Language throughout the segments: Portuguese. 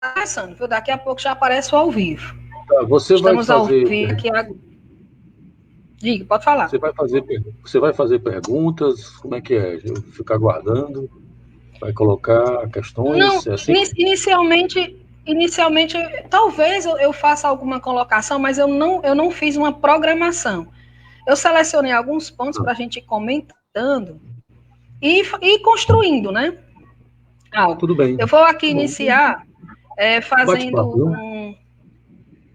começando, viu? Daqui a pouco já aparece o ao vivo. Tá, Estamos ao vivo aqui. Diga, pode falar. Você vai fazer perguntas? Como é que é? Ficar aguardando? Vai colocar Não, questões? É assim? inicialmente, talvez eu faça alguma colocação, mas eu não fiz uma programação. Eu selecionei alguns pontos para a gente ir comentando e construindo, né? Algo. Tudo bem. Eu vou aqui Bom, iniciar fazendo bate-papo, né? um.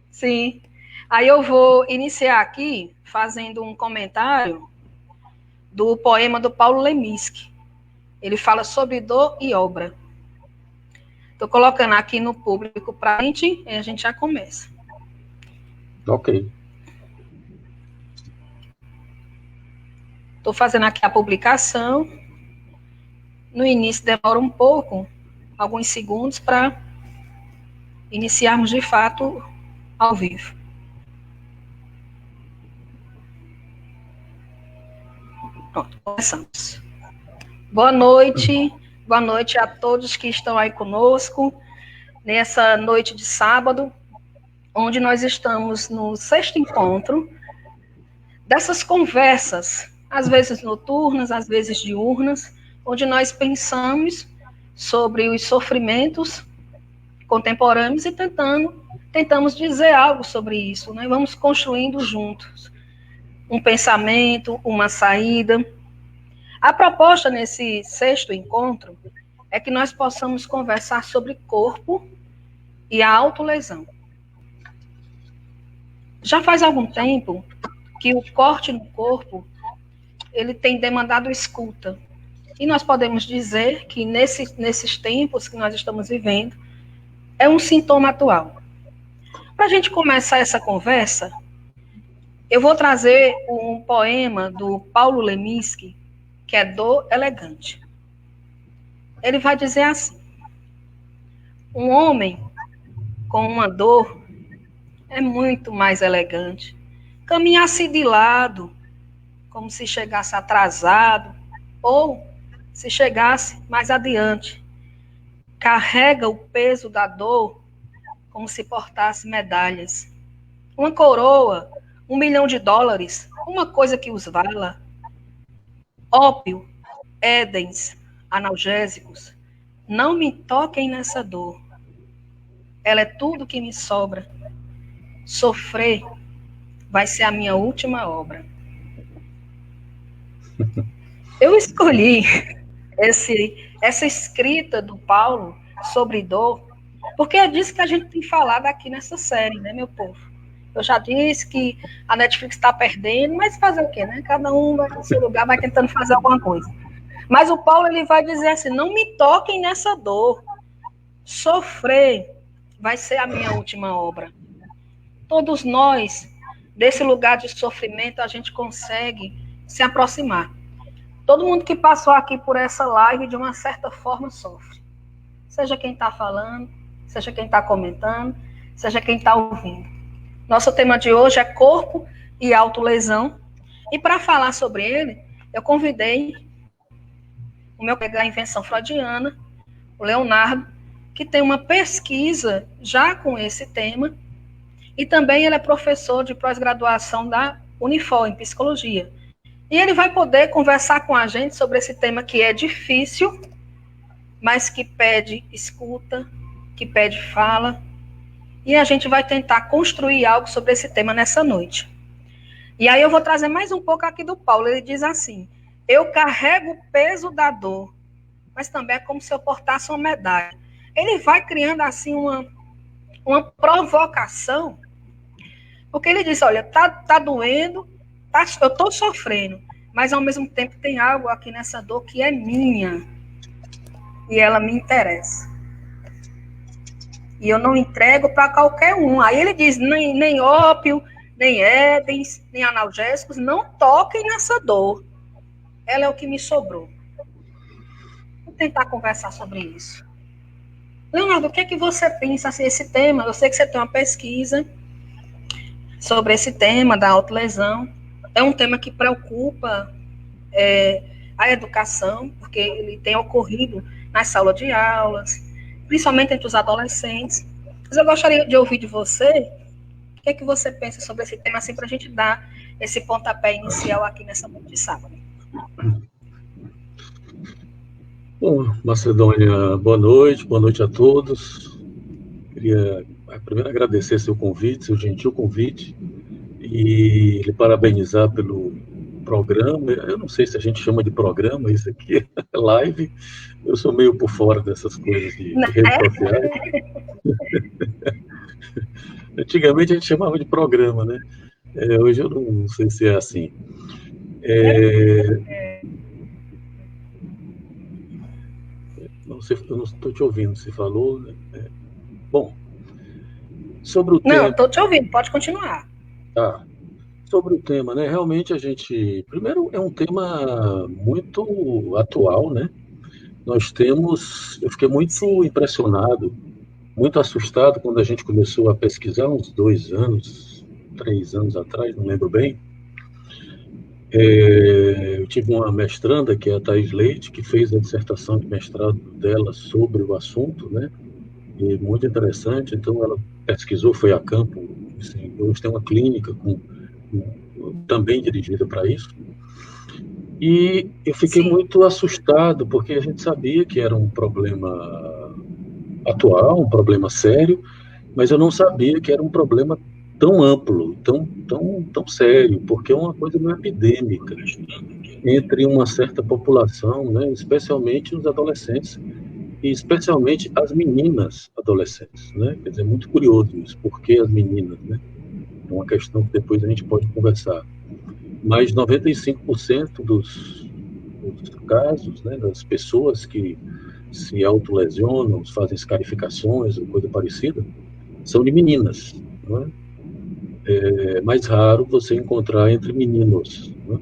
Sim. Aí eu vou iniciar aqui fazendo um comentário do poema do Paulo Leminski. Ele fala sobre dor e obra. Estou colocando aqui no público para a gente e a gente já começa. Ok. Estou fazendo aqui a publicação. No início demora um pouco, alguns segundos, para iniciarmos de fato ao vivo. Pronto, começamos. Boa noite a todos que estão aí conosco, nessa noite de sábado, onde nós estamos no 6º encontro dessas conversas, às vezes noturnas, às vezes diurnas, onde nós pensamos sobre os sofrimentos contemporâneos e tentamos dizer algo sobre isso, né? Vamos construindo juntos um pensamento, uma saída. A proposta nesse 6º encontro é que nós possamos conversar sobre corpo e a autolesão. Já faz algum tempo que o corte no corpo ele tem demandado escuta. E nós podemos dizer que nesses tempos que nós estamos vivendo, é um sintoma atual. Para a gente começar essa conversa, eu vou trazer um poema do Paulo Leminski, que é Dor Elegante. Ele vai dizer assim: um homem com uma dor é muito mais elegante. Caminhar-se de lado, como se chegasse atrasado, ou se chegasse mais adiante. Carrega o peso da dor como se portasse medalhas. Uma coroa, $1 milhão, uma coisa que os vala. Ópio, édens, analgésicos, não me toquem nessa dor. Ela é tudo que me sobra. Sofrer vai ser a minha última obra. Eu escolhi essa escrita do Paulo sobre dor, porque é disso que a gente tem falado aqui nessa série, né, meu povo? Eu já disse que a Netflix está perdendo, mas fazer o quê, né? Cada um vai no seu lugar, vai tentando fazer alguma coisa. Mas o Paulo ele vai dizer assim: não me toquem nessa dor. Sofrer vai ser a minha última obra. Todos nós, desse lugar de sofrimento, a gente consegue se aproximar. Todo mundo que passou aqui por essa live, de uma certa forma, sofre. Seja quem está falando, seja quem está comentando, seja quem está ouvindo. Nosso tema de hoje é corpo e autolesão. E para falar sobre ele, eu convidei o meu colega da invenção freudiana, o Leonardo, que tem uma pesquisa já com esse tema, e também ele é professor de pós-graduação da Unifor, em psicologia. E ele vai poder conversar com a gente sobre esse tema que é difícil, mas que pede escuta, que pede fala, e a gente vai tentar construir algo sobre esse tema nessa noite. E aí eu vou trazer mais um pouco aqui do Paulo. Ele diz assim: eu carrego o peso da dor, mas também é como se eu portasse uma medalha. Ele vai criando assim uma provocação, porque ele diz: olha, tá doendo, eu estou sofrendo, mas ao mesmo tempo tem algo aqui nessa dor que é minha, e ela me interessa. E eu não entrego para qualquer um. Aí ele diz: nem ópio, nem édens, nem analgésicos, não toquem nessa dor. Ela é o que me sobrou. Vou tentar conversar sobre isso. Leonardo, o que é que você pensa assim, esse tema? Eu sei que você tem uma pesquisa sobre esse tema da autolesão. É um tema que preocupa a educação, porque ele tem ocorrido nas salas de aulas, principalmente entre os adolescentes. Mas eu gostaria de ouvir de você o que é que você pensa sobre esse tema, assim, para a gente dar esse pontapé inicial aqui nessa noite de sábado. Bom, Macedônia, boa noite a todos. Queria primeiro agradecer seu convite, seu gentil convite, e lhe parabenizar pelo programa. Eu não sei se a gente chama de programa, isso aqui é live. Eu sou meio por fora dessas coisas de redes sociais. Antigamente a gente chamava de programa, né? Hoje eu não sei se é assim. Eu não estou te ouvindo, você falou. Né? Bom, sobre o tema... Não, estou te ouvindo, pode continuar. Tá. Sobre o tema, né? Realmente a gente... Primeiro, é um tema muito atual, né? Eu fiquei muito impressionado, muito assustado quando a gente começou a pesquisar uns 2 anos, 3 anos atrás, não lembro bem. Eu tive uma mestranda, que é a Thais Leite, que fez a dissertação de mestrado dela sobre o assunto, né? E muito interessante. Então, ela pesquisou, foi a campo. Assim, hoje tem uma clínica também dirigida para isso. E eu fiquei muito assustado, porque a gente sabia que era um problema atual, um problema sério, mas eu não sabia que era um problema tão amplo, tão sério, porque é uma coisa meio epidêmica entre uma certa população, né, especialmente os adolescentes, e especialmente as meninas adolescentes. Né? Quer dizer, é muito curioso isso, porque as meninas, né? É uma questão que depois a gente pode conversar. Mas 95% dos casos, né, das pessoas que se autolesionam, fazem escarificações ou coisa parecida, são de meninas. Né? É mais raro você encontrar entre meninos. Né?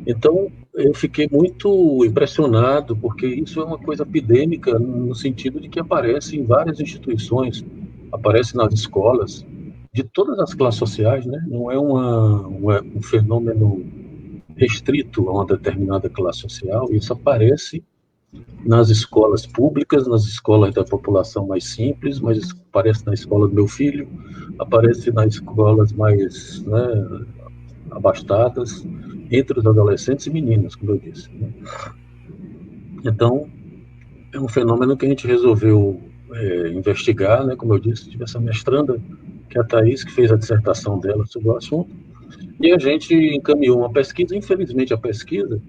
Então, eu fiquei muito impressionado, porque isso é uma coisa epidêmica no sentido de que aparece em várias instituições, aparece nas escolas, de todas as classes sociais, né? Não é um fenômeno restrito a uma determinada classe social, isso aparece nas escolas públicas, nas escolas da população mais simples, mas aparece na escola do meu filho, aparece nas escolas mais, né, abastadas, entre os adolescentes e meninos, como eu disse. Né? Então, é um fenômeno que a gente resolveu investigar, né? Como eu disse, tive essa mestranda, que é a Thais, que fez a dissertação dela sobre o assunto, e a gente encaminhou uma pesquisa. Infelizmente, a pesquisa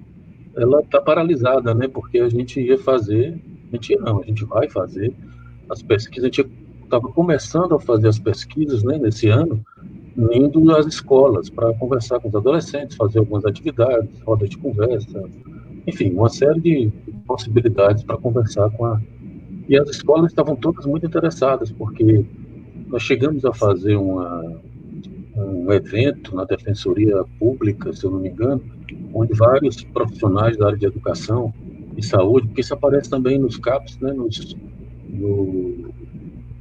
ela está paralisada, né? Porque a gente a gente vai fazer as pesquisas. A gente estava começando a fazer as pesquisas, né, nesse ano, indo às escolas para conversar com os adolescentes, fazer algumas atividades, roda de conversa, enfim, uma série de possibilidades para conversar com a... E as escolas estavam todas muito interessadas, porque nós chegamos a fazer um evento na Defensoria Pública, se eu não me engano, onde vários profissionais da área de educação e saúde, porque isso aparece também nos CAPs, né, no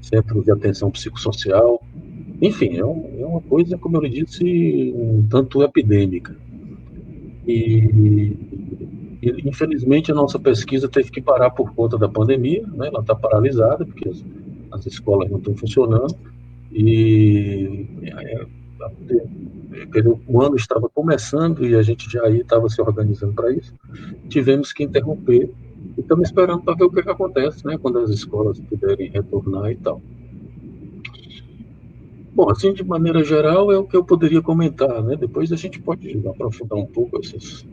Centro de Atenção Psicossocial, enfim, é uma coisa, como eu lhe disse, um tanto epidêmica. E, infelizmente, a nossa pesquisa teve que parar por conta da pandemia, né? Ela está paralisada, porque as escolas não estão funcionando, e o ano estava começando e a gente já estava se organizando para isso. Tivemos que interromper e estamos esperando para ver o que acontece, né? Quando as escolas puderem retornar e tal. Bom, assim, de maneira geral, é o que eu poderia comentar, né? Depois a gente pode aprofundar um pouco essas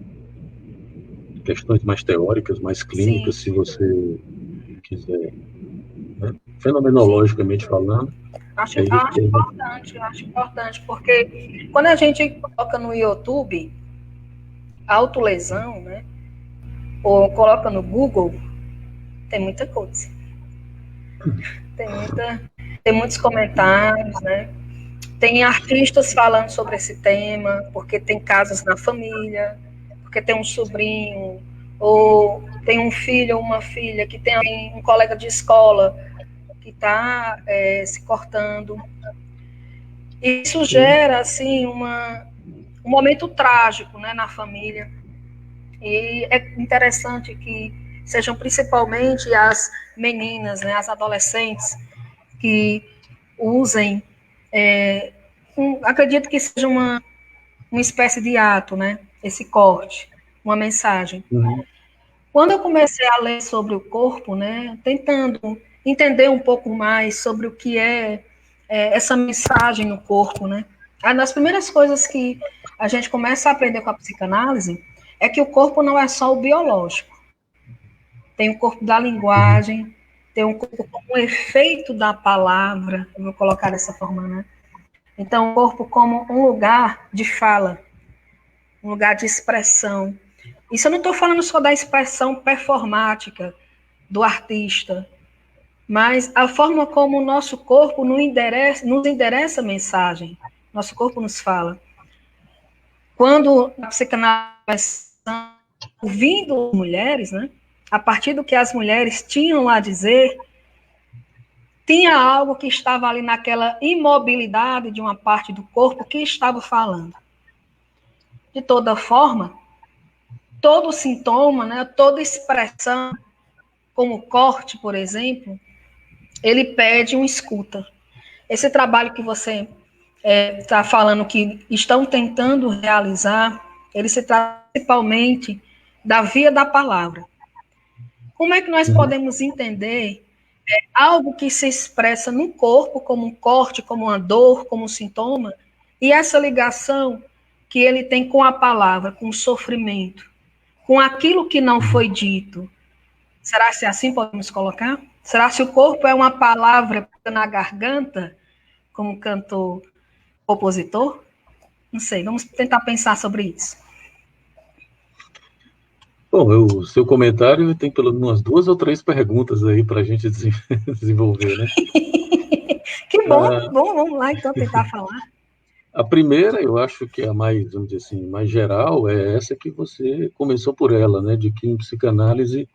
questões mais teóricas, mais clínicas, se você quiser, né? Fenomenologicamente falando. Acho importante, porque quando a gente coloca no YouTube autolesão, né? Ou coloca no Google, tem muita coisa. Tem muitos comentários, né? Tem artistas falando sobre esse tema, porque tem casos na família, porque tem um sobrinho, ou tem um filho ou uma filha que tem um colega de escola que está se cortando. Isso gera, assim, um momento trágico, né, na família. E é interessante que sejam principalmente as meninas, né, as adolescentes, que usem, acredito que seja uma espécie de ato, né, esse corte, uma mensagem. Uhum. Quando eu comecei a ler sobre o corpo, né, tentando entender um pouco mais sobre o que é essa mensagem no corpo, né, uma das primeiras coisas que a gente começa a aprender com a psicanálise é que o corpo não é só o biológico. Tem o corpo da Uhum. linguagem, tem um corpo como um efeito da palavra, eu vou colocar dessa forma, né? Então, o corpo como um lugar de fala, um lugar de expressão. Isso eu não estou falando só da expressão performática do artista, mas a forma como o nosso corpo nos endereça a mensagem. Nosso corpo nos fala. Quando a psicanálise ouvindo mulheres, né? A partir do que as mulheres tinham a dizer, tinha algo que estava ali naquela imobilidade de uma parte do corpo que estava falando. De toda forma, todo sintoma, né, toda expressão, como corte, por exemplo, ele pede uma escuta. Esse trabalho que você está falando que estão tentando realizar, ele se trata principalmente da via da palavra. Como é que nós Uhum. podemos entender algo que se expressa no corpo, como um corte, como uma dor, como um sintoma, e essa ligação que ele tem com a palavra, com o sofrimento, com aquilo que não Uhum. foi dito? Será que assim podemos colocar? Será que o corpo é uma palavra na garganta, como cantor, compositor? Não sei, vamos tentar pensar sobre isso. Bom, o seu comentário tem pelo menos umas 2 ou 3 perguntas aí para a gente desenvolver, né? Que bom, bom, vamos lá então tentar falar. A primeira, eu acho que é a mais, vamos dizer assim, mais geral, é essa que você começou por ela, né? De que em psicanálise,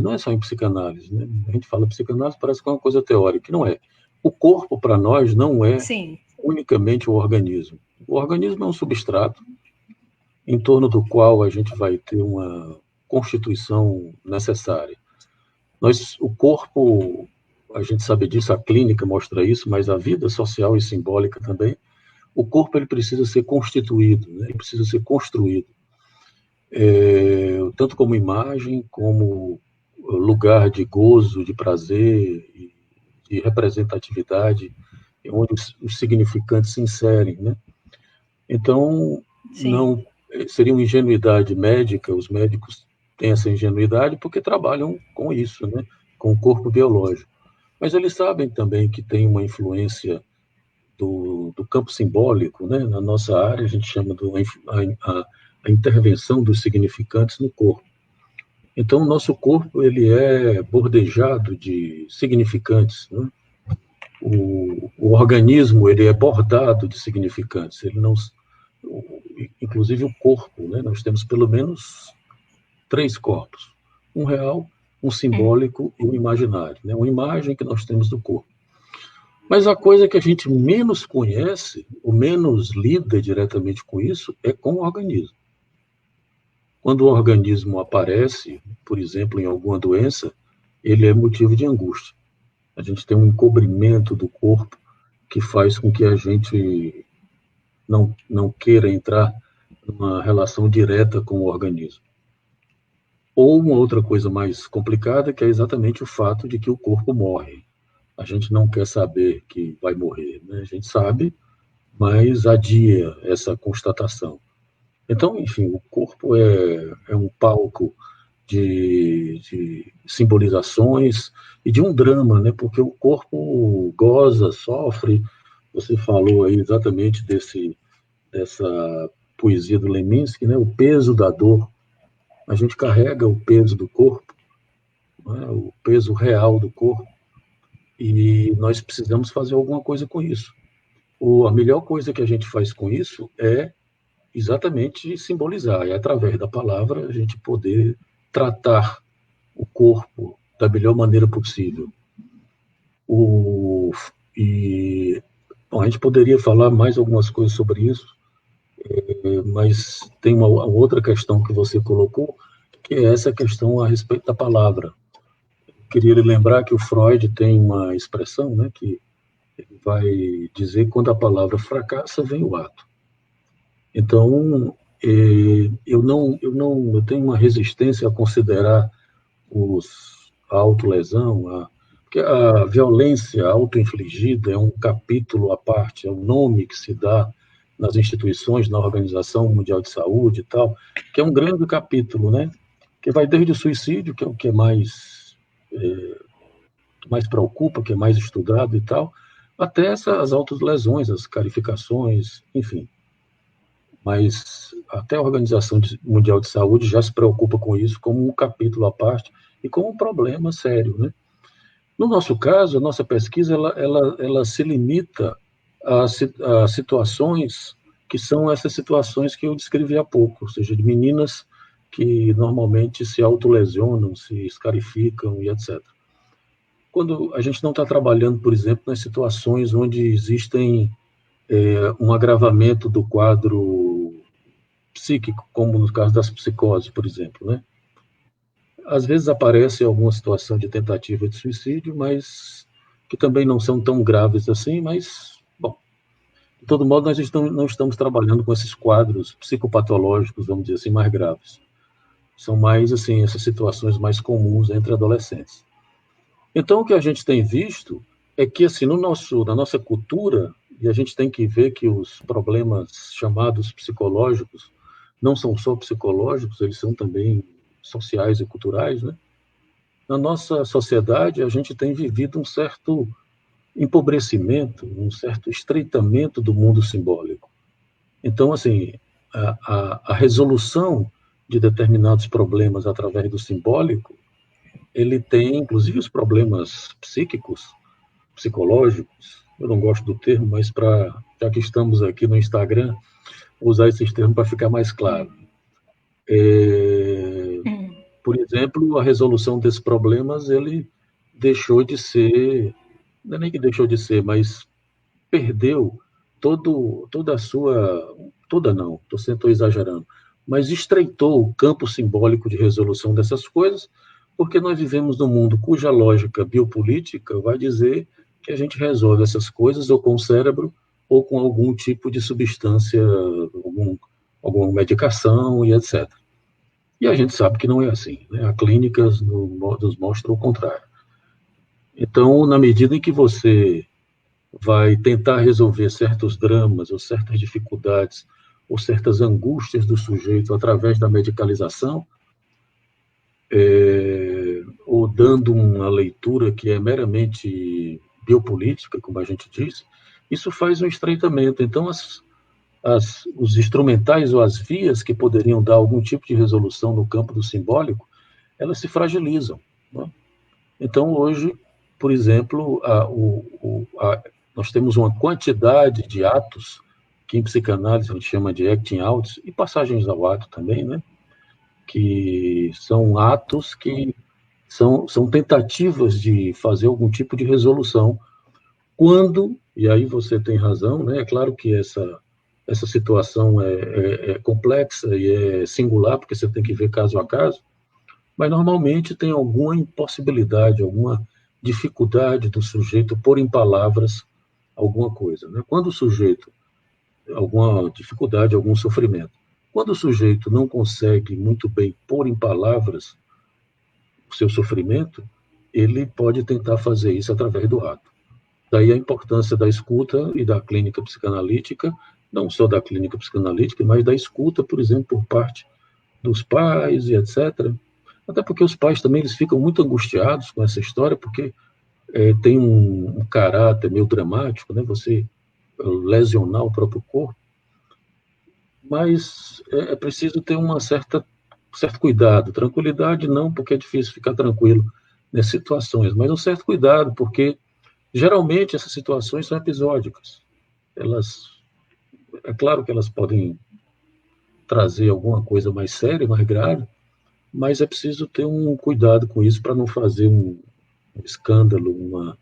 não é só em psicanálise, né? A gente fala psicanálise, parece que é uma coisa teórica, não é. O corpo, para nós, não é Sim, unicamente o organismo. O organismo é um substrato em torno do qual a gente vai ter uma constituição necessária. O corpo, a gente sabe disso, a clínica mostra isso, mas a vida social e simbólica também. O corpo ele precisa ser constituído, né? Ele precisa ser construído, tanto como imagem, como lugar de gozo, de prazer, de representatividade, onde os significantes se inserem, né? Então, sim, não seria uma ingenuidade médica, os médicos têm essa ingenuidade porque trabalham com isso, né? Com o corpo biológico. Mas eles sabem também que tem uma influência do campo simbólico, né? Na nossa área, a gente chama a intervenção dos significantes no corpo. Então, o nosso corpo ele é bordejado de significantes, né? O organismo ele é bordado de significantes. Ele não, inclusive o corpo, né? Nós temos pelo menos 3 corpos: um real, um simbólico e um imaginário, né? Uma imagem que nós temos do corpo. Mas a coisa que a gente menos conhece, ou menos lida diretamente com isso, é com o organismo. Quando o organismo aparece, por exemplo, em alguma doença, ele é motivo de angústia. A gente tem um encobrimento do corpo que faz com que a gente não queira entrar numa relação direta com o organismo. Ou uma outra coisa mais complicada, que é exatamente o fato de que o corpo morre. A gente não quer saber que vai morrer, né? A gente sabe, mas adia essa constatação. Então, enfim, o corpo é um palco de simbolizações e de um drama, né? Porque o corpo goza, sofre. Você falou aí exatamente dessa poesia do Leminski, né? O peso da dor. A gente carrega o peso do corpo, né? O peso real do corpo, e nós precisamos fazer alguma coisa com isso. A melhor coisa que a gente faz com isso é exatamente simbolizar, é através da palavra a gente poder tratar o corpo da melhor maneira possível. O, e bom, a gente poderia falar mais algumas coisas sobre isso, mas tem uma outra questão que você colocou, que é essa questão a respeito da palavra. Queria lembrar que o Freud tem uma expressão, né, que ele vai dizer que quando a palavra fracassa, vem o ato. Então, eu tenho uma resistência a considerar a autolesão, porque a violência autoinfligida é um capítulo à parte, é o nome que se dá nas instituições, na Organização Mundial de Saúde e tal, que é um grande capítulo, né? Que vai desde o suicídio, que é o que mais preocupa, que é mais estudado e tal, até essas autolesões, as carificações, enfim. Mas até a Organização Mundial de Saúde já se preocupa com isso como um capítulo à parte e como um problema sério, né? No nosso caso, a nossa pesquisa ela se limita a situações que são essas situações que eu descrevi há pouco, ou seja, de meninas que normalmente se autolesionam, se escarificam e etc. Quando a gente não está trabalhando, por exemplo, nas situações onde existem um agravamento do quadro psíquico, como no caso das psicoses, por exemplo, né? Às vezes aparece alguma situação de tentativa de suicídio, mas que também não são tão graves assim, mas, bom, de todo modo, nós não estamos trabalhando com esses quadros psicopatológicos, vamos dizer assim, mais graves. São mais, assim, essas situações mais comuns entre adolescentes. Então, o que a gente tem visto é que, assim, na nossa cultura, e a gente tem que ver que os problemas chamados psicológicos não são só psicológicos, eles são também sociais e culturais, né? Na nossa sociedade, a gente tem vivido um certo empobrecimento, um certo estreitamento do mundo simbólico. Então, assim, a resolução de determinados problemas através do simbólico, ele tem, inclusive, os problemas psíquicos, psicológicos, eu não gosto do termo, mas já que estamos aqui no Instagram, usar esses termos para ficar mais claro. Por exemplo, a resolução desses problemas, ele deixou de ser, não é nem que deixou de ser, mas perdeu toda a sua, toda não, estou exagerando, mas estreitou o campo simbólico de resolução dessas coisas, porque nós vivemos num mundo cuja lógica biopolítica vai dizer que a gente resolve essas coisas ou com o cérebro ou com algum tipo de substância, alguma medicação e etc. E a gente sabe que não é assim, né? A clínica nos mostra o contrário. Então, na medida em que você vai tentar resolver certos dramas ou certas dificuldades ou certas angústias do sujeito através da medicalização, ou dando uma leitura que é meramente biopolítica, como a gente diz, isso faz um estreitamento. Então, os instrumentais ou as vias que poderiam dar algum tipo de resolução no campo do simbólico, elas se fragilizam, né? Então, hoje, por exemplo, nós temos uma quantidade de atos que em psicanálise a gente chama de acting outs, e passagens ao ato também, né? Que são atos que são tentativas de fazer algum tipo de resolução, quando, e aí você tem razão, né? É claro que essa situação é complexa e é singular, porque você tem que ver caso a caso, mas normalmente tem alguma impossibilidade, alguma dificuldade do sujeito pôr em palavras alguma coisa, né? Quando o sujeito, alguma dificuldade, algum sofrimento, quando o sujeito não consegue muito bem pôr em palavras o seu sofrimento, ele pode tentar fazer isso através do ato. Daí a importância da escuta e da clínica psicanalítica, não só da clínica psicanalítica, mas da escuta, por exemplo, por parte dos pais e etc. Até porque os pais também eles ficam muito angustiados com essa história, porque tem um caráter meio dramático, né? Você lesionar o próprio corpo, mas é preciso ter certo cuidado. Tranquilidade não, porque é difícil ficar tranquilo nessas situações, mas um certo cuidado, porque geralmente essas situações são episódicas. É claro que elas podem trazer alguma coisa mais séria, mais grave, mas é preciso ter um cuidado com isso para não fazer um escândalo,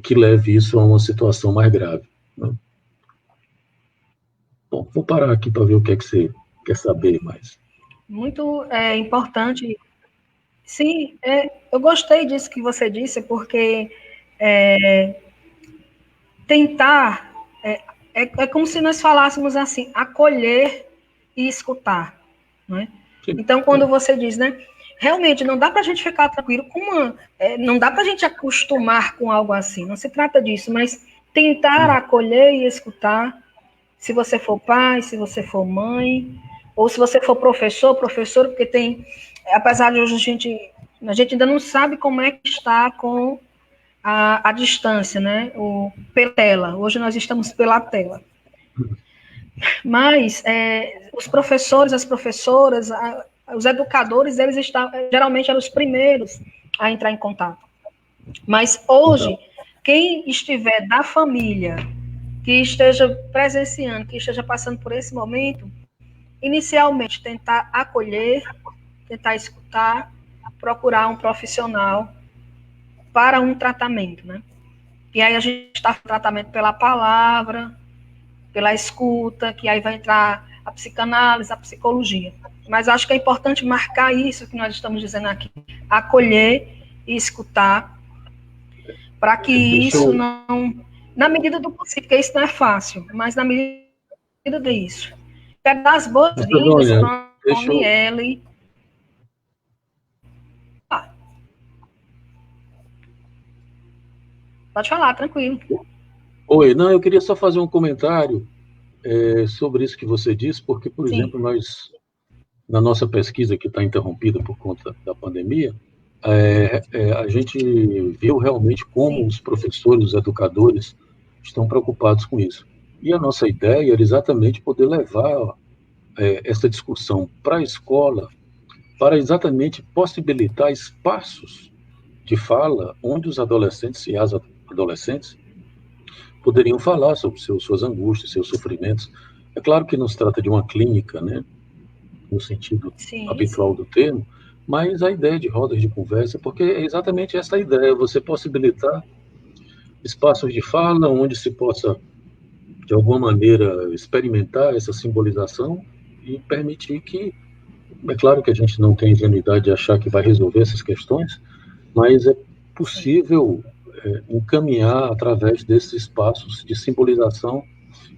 que leve isso a uma situação mais grave, né? Bom, vou parar aqui para ver o que é que você quer saber mais. Muito importante. Sim, eu gostei disso que você disse, porque tentar é como se nós falássemos assim, acolher e escutar, não é? Sim, Então, quando você diz, né, realmente não dá para a gente ficar tranquilo com não dá para a gente acostumar com algo assim, não se trata disso, mas tentar acolher e escutar, se você for pai, se você for mãe, ou se você for professor, professora, porque tem, apesar de hoje a gente ainda não sabe como é que está com a distância, né? Pela tela. Hoje nós estamos pela tela. Mas os professores, as professoras, os educadores, geralmente eram os primeiros a entrar em contato. Mas hoje, quem estiver da família, que esteja presenciando, que esteja passando por esse momento, inicialmente tentar acolher, tentar escutar, procurar um profissional para um tratamento, né? E aí a gente está no tratamento pela palavra, pela escuta, que aí vai entrar a psicanálise, a psicologia. Mas acho que é importante marcar isso que nós estamos dizendo aqui, acolher e escutar, para que isso não, na medida do possível, porque isso não é fácil, mas na medida disso. Quero dar as boas-vindas para a Aniele. Pode falar, tranquilo. Oi, não, eu queria só fazer um comentário sobre isso que você disse, porque, por exemplo, nós, na nossa pesquisa que está interrompida por conta da pandemia, a gente viu realmente como os professores, os educadores estão preocupados com isso. E a nossa ideia era exatamente poder levar essa discussão para a escola, para exatamente possibilitar espaços de fala onde os adolescentes e as adolescentes poderiam falar sobre suas angústias, seus sofrimentos. É claro que não se trata de uma clínica, né, no sentido habitual do termo, mas a ideia de rodas de conversa, porque é exatamente essa a ideia, você possibilitar espaços de fala onde se possa, de alguma maneira, experimentar essa simbolização e permitir que, é claro que a gente não tem ingenuidade de achar que vai resolver essas questões, mas é possível encaminhar através desses espaços de simbolização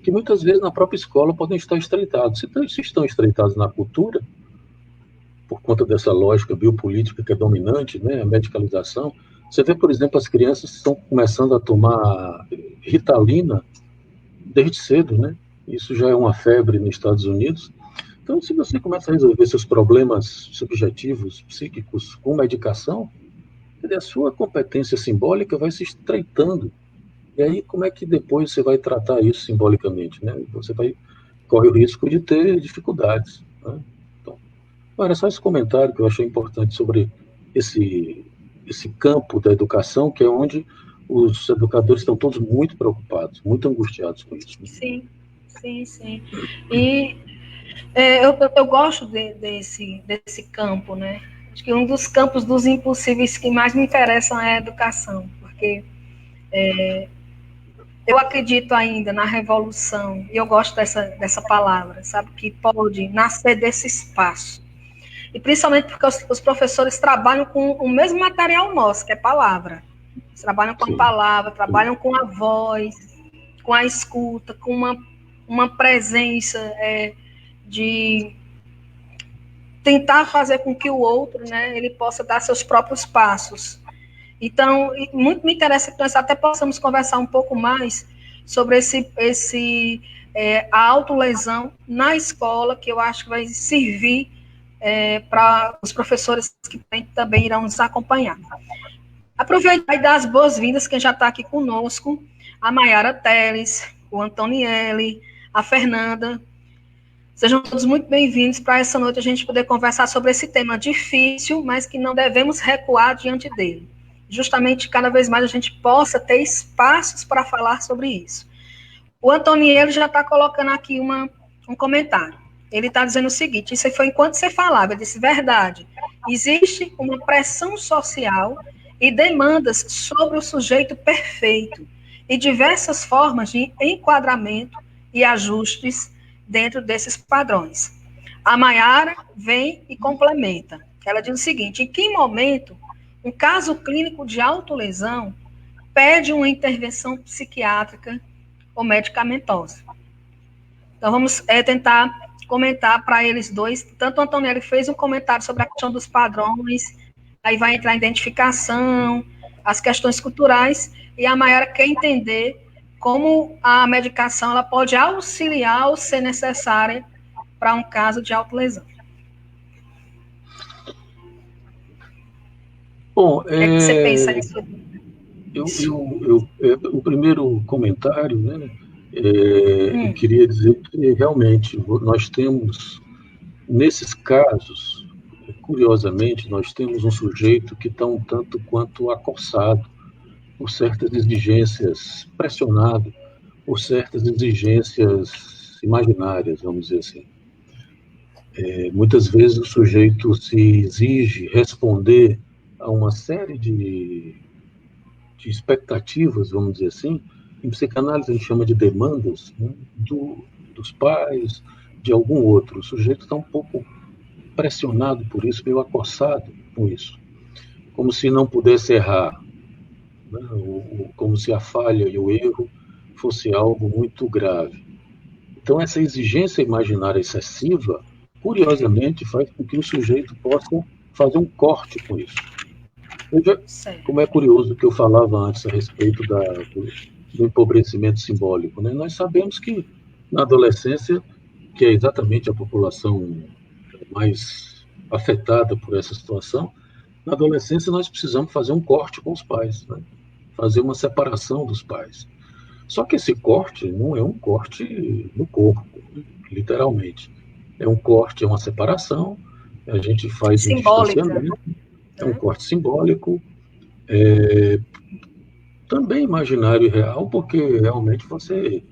que muitas vezes na própria escola podem estar estreitados. Se estão estreitados na cultura, por conta dessa lógica biopolítica que é dominante, né, a medicalização, você vê, por exemplo, as crianças estão começando a tomar Ritalina desde cedo, né? Isso já é uma febre nos Estados Unidos. Então, se você começa a resolver seus problemas subjetivos, psíquicos, com medicação, a sua competência simbólica vai se estreitando. E aí, como é que depois você vai tratar isso simbolicamente, né? Você corre o risco de ter dificuldades, né? Então, era só esse comentário que eu achei importante sobre esse campo da educação, que é onde os educadores estão todos muito preocupados, muito angustiados com isso. Sim. E eu gosto desse campo, né? Acho que um dos campos dos impossíveis que mais me interessam é a educação, porque eu acredito ainda na revolução, e eu gosto dessa palavra, sabe? Que pode nascer desse espaço. E principalmente porque os professores trabalham com o mesmo material nosso, que é palavra. Eles trabalham com a palavra, trabalham com a voz, com a escuta, com uma presença de tentar fazer com que o outro, né, ele possa dar seus próprios passos. Então, muito me interessa que nós até possamos conversar um pouco mais sobre a autolesão na escola, que eu acho que vai servir para os professores que também irão nos acompanhar. Aproveitar e dar as boas-vindas, quem já está aqui conosco, a Maiara Teles, o Antonielli, a Fernanda. Sejam todos muito bem-vindos para essa noite a gente poder conversar sobre esse tema difícil, mas que não devemos recuar diante dele. Justamente, cada vez mais a gente possa ter espaços para falar sobre isso. O Antonielli já está colocando aqui um comentário. Ele está dizendo o seguinte, isso foi enquanto você falava, ele disse, verdade, existe uma pressão social e demandas sobre o sujeito perfeito e diversas formas de enquadramento e ajustes dentro desses padrões. A Maiara vem e complementa. Ela diz o seguinte: em que momento um caso clínico de autolesão pede uma intervenção psiquiátrica ou medicamentosa? Então, vamos tentar comentar para eles dois. Tanto o Antonelli fez um comentário sobre a questão dos padrões, aí vai entrar a identificação, as questões culturais, e a Maiara quer entender como a medicação ela pode auxiliar ou ser necessária para um caso de autolesão. Bom, o que é que você pensa nisso? O primeiro comentário, né, eu queria dizer que realmente nós temos, nesses casos, curiosamente, nós temos um sujeito que está um tanto quanto acossado por certas exigências, pressionado por certas exigências imaginárias, vamos dizer assim. Muitas vezes o sujeito se exige responder a uma série de expectativas, vamos dizer assim. Em psicanálise a gente chama de demandas, né, dos pais, de algum outro. O sujeito está um pouco pressionado por isso, meio acossado com isso, como se não pudesse errar, né, como se a falha e o erro fosse algo muito grave. Então essa exigência imaginária excessiva, curiosamente, faz com que o sujeito possa fazer um corte com isso. Veja como é curioso o que eu falava antes a respeito do empobrecimento simbólico, né? Nós sabemos que na adolescência, que é exatamente a população mais afetada por essa situação, na adolescência nós precisamos fazer um corte com os pais, né? Fazer uma separação dos pais. Só que esse corte não é um corte no corpo, literalmente. É um corte, é uma separação, a gente faz um distanciamento, é um corte simbólico, também imaginário e real, porque realmente você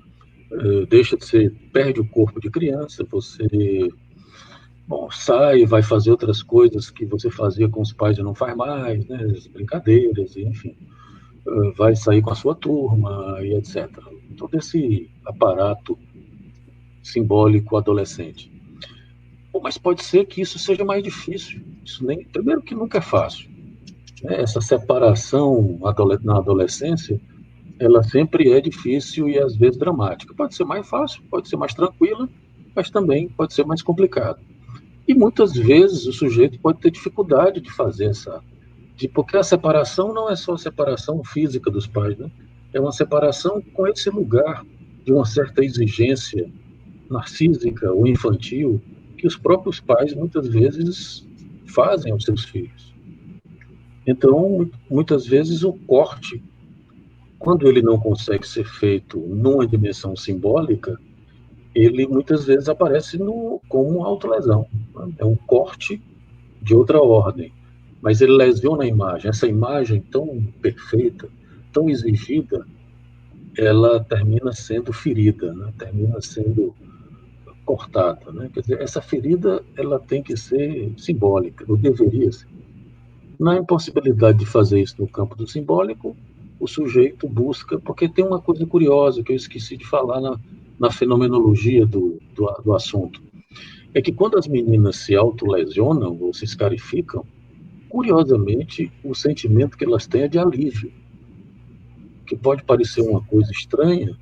perde o corpo de criança, você sai, vai fazer outras coisas que você fazia com os pais e não faz mais, né, as brincadeiras, enfim, vai sair com a sua turma e etc. Todo esse aparato simbólico adolescente. Mas pode ser que isso seja mais difícil. Primeiro que nunca é fácil. Essa separação na adolescência, ela sempre é difícil e às vezes dramática. Pode ser mais fácil, pode ser mais tranquila, mas também pode ser mais complicado. E muitas vezes o sujeito pode ter dificuldade de fazer porque a separação não é só a separação física dos pais, né? É uma separação com esse lugar de uma certa exigência narcísica ou infantil que os próprios pais muitas vezes fazem aos seus filhos. Então, muitas vezes o corte, quando ele não consegue ser feito numa dimensão simbólica, ele muitas vezes aparece como autolesão. É um corte de outra ordem, mas ele lesiona a imagem. Essa imagem tão perfeita, tão exigida, ela termina sendo ferida, né? Termina sendo cortada, né? Quer dizer, essa ferida ela tem que ser simbólica, ou deveria ser. Na impossibilidade de fazer isso no campo do simbólico, o sujeito busca, porque tem uma coisa curiosa que eu esqueci de falar na fenomenologia do assunto, é que quando as meninas se autolesionam ou se escarificam, curiosamente, o sentimento que elas têm é de alívio, que pode parecer uma coisa estranha,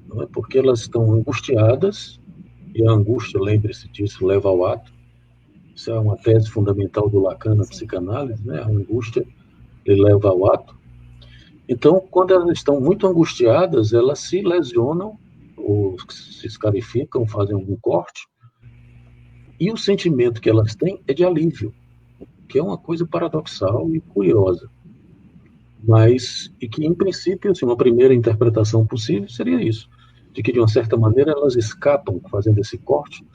não é? Porque elas estão angustiadas, e a angústia, lembre-se disso, leva ao ato. Isso é uma tese fundamental do Lacan na psicanálise, né? A angústia leva ao ato. Então, quando elas estão muito angustiadas, elas se lesionam, ou se escarificam, fazem algum corte, e o sentimento que elas têm é de alívio, que é uma coisa paradoxal e curiosa. E que, em princípio, assim, uma primeira interpretação possível seria isso, de que, de uma certa maneira, elas escapam fazendo esse corte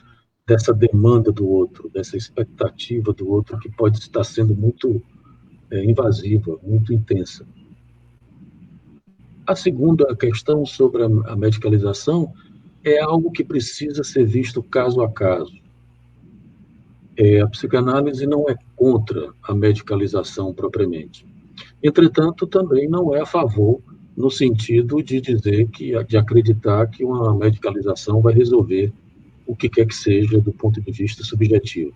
dessa demanda do outro, dessa expectativa do outro, que pode estar sendo muito invasiva, muito intensa. A segunda questão sobre a medicalização é algo que precisa ser visto caso a caso. A psicanálise não é contra a medicalização propriamente. Entretanto, também não é a favor no sentido de dizer de acreditar que uma medicalização vai resolver o que quer que seja do ponto de vista subjetivo.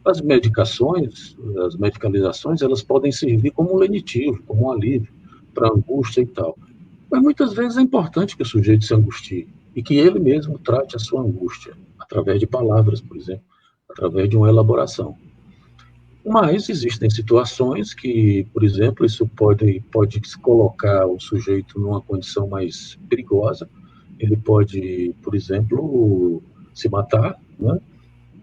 As medicações, as medicalizações, elas podem servir como um lenitivo, como um alívio para a angústia e tal. Mas muitas vezes é importante que o sujeito se angustie e que ele mesmo trate a sua angústia, através de palavras, por exemplo, através de uma elaboração. Mas existem situações que, por exemplo, isso pode colocar o sujeito numa condição mais perigosa. Ele pode, por exemplo, se matar, né,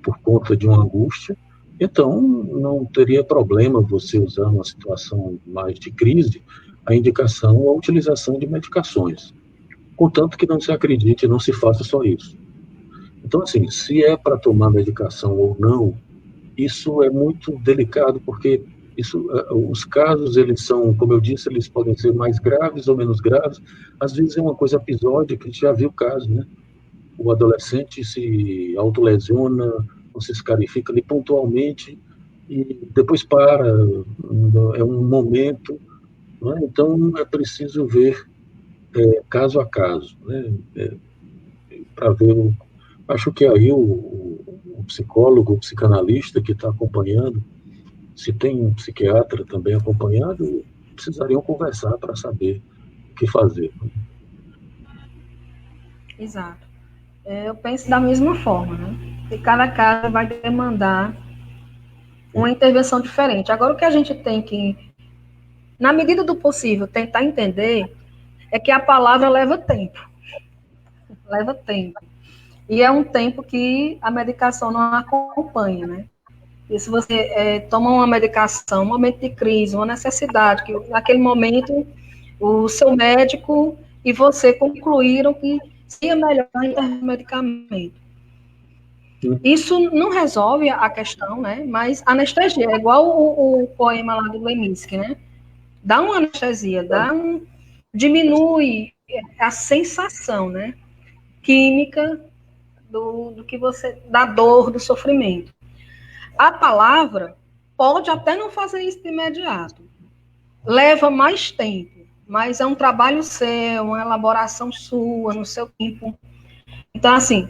por conta de uma angústia. Então, não teria problema você usar numa situação mais de crise a indicação ou a utilização de medicações, contanto que não se acredite, não se faça só isso. Então, assim, se é para tomar medicação ou não, isso é muito delicado, porque os casos, eles são, como eu disse, eles podem ser mais graves ou menos graves. Às vezes é uma coisa episódica, a gente já viu o caso, né? O adolescente se autolesiona, ou se escarifica ali pontualmente, e depois para, é um momento, né? Então é preciso ver caso a caso, né? Para ver, acho que aí o psicólogo, o psicanalista que está acompanhando, se tem um psiquiatra também acompanhando, precisariam conversar para saber o que fazer. Exato. Eu penso da mesma forma, né? Que cada caso vai demandar uma intervenção diferente. Agora, o que a gente tem que, na medida do possível, tentar entender é que a palavra leva tempo. Leva tempo. E é um tempo que a medicação não acompanha, né? E se você toma uma medicação, um momento de crise, uma necessidade, que naquele momento o seu médico e você concluíram que seria melhor o medicamento. Isso não resolve a questão, né? Mas anestesia, é igual o poema lá do Leminski, né? Dá uma anestesia, diminui a sensação, né? Química do que você, da dor, do sofrimento. A palavra pode até não fazer isso de imediato. Leva mais tempo, mas é um trabalho seu, uma elaboração sua, no seu tempo. Então, assim,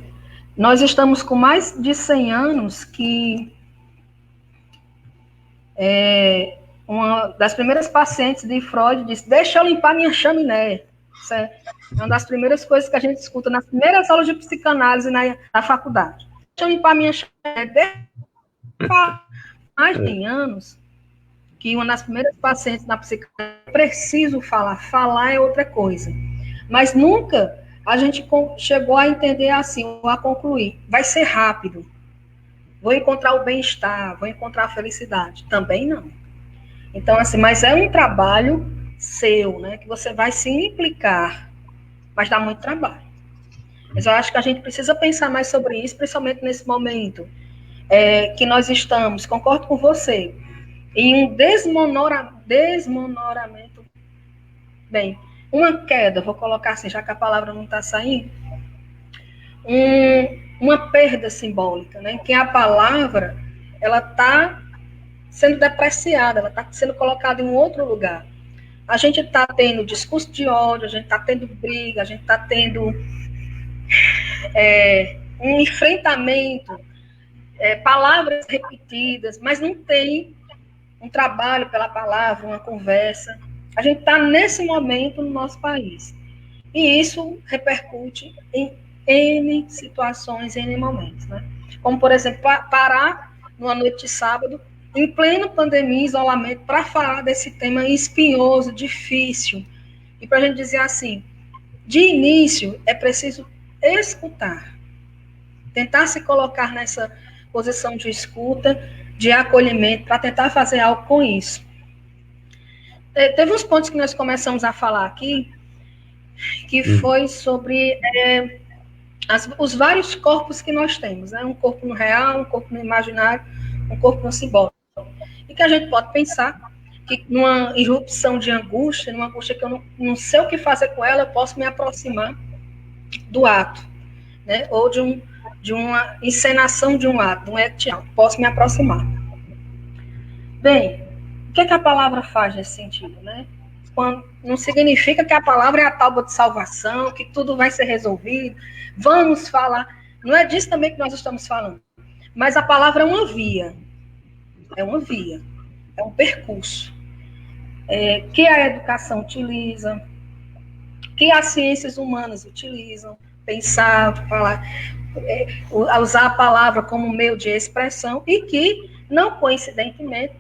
nós estamos com mais de 100 anos que uma das primeiras pacientes de Freud disse: deixa eu limpar minha chaminé. Isso é uma das primeiras coisas que a gente escuta nas primeiras aulas de psicanálise na faculdade. Deixa eu limpar minha chaminé. Mais de anos que uma das primeiras pacientes na psicanálise, preciso falar é outra coisa. Mas nunca a gente chegou a entender assim, ou a concluir, vai ser rápido, vou encontrar o bem-estar, vou encontrar a felicidade. Também não. Então, assim, mas é um trabalho seu, né, que você vai se implicar, mas dá muito trabalho. Mas eu acho que a gente precisa pensar mais sobre isso, principalmente nesse momento que nós estamos, concordo com você, em um desmonoramento, bem, uma queda, vou colocar assim, já que a palavra não está saindo, uma perda simbólica, né, que a palavra, ela está sendo depreciada, ela está sendo colocada em um outro lugar. A gente está tendo discurso de ódio, a gente está tendo briga, a gente está tendo um enfrentamento, palavras repetidas, mas não tem um trabalho pela palavra, uma conversa. A gente está nesse momento no nosso país. E isso repercute em N situações, em N momentos, né? Como, por exemplo, parar numa noite de sábado, em plena pandemia, isolamento, para falar desse tema espinhoso, difícil. E para a gente dizer assim, de início, é preciso escutar. Tentar se colocar nessa posição de escuta, de acolhimento, para tentar fazer algo com isso. Teve uns pontos que nós começamos a falar aqui, que foi sobre os vários corpos que nós temos, né? Um corpo no real, um corpo no imaginário, um corpo no simbólico. E que a gente pode pensar que numa irrupção de angústia, numa angústia que eu não sei o que fazer com ela, eu posso me aproximar do ato, né? Ou de uma encenação de um ato, de um act out. Posso me aproximar. Bem, o que a palavra faz nesse sentido, né? Não significa que a palavra é a tábua de salvação, que tudo vai ser resolvido. Vamos falar. Não é disso também que nós estamos falando. Mas a palavra é uma via. É uma via. É um percurso. Que a educação utiliza, que as ciências humanas utilizam, pensar, falar, usar a palavra como meio de expressão e que, não coincidentemente,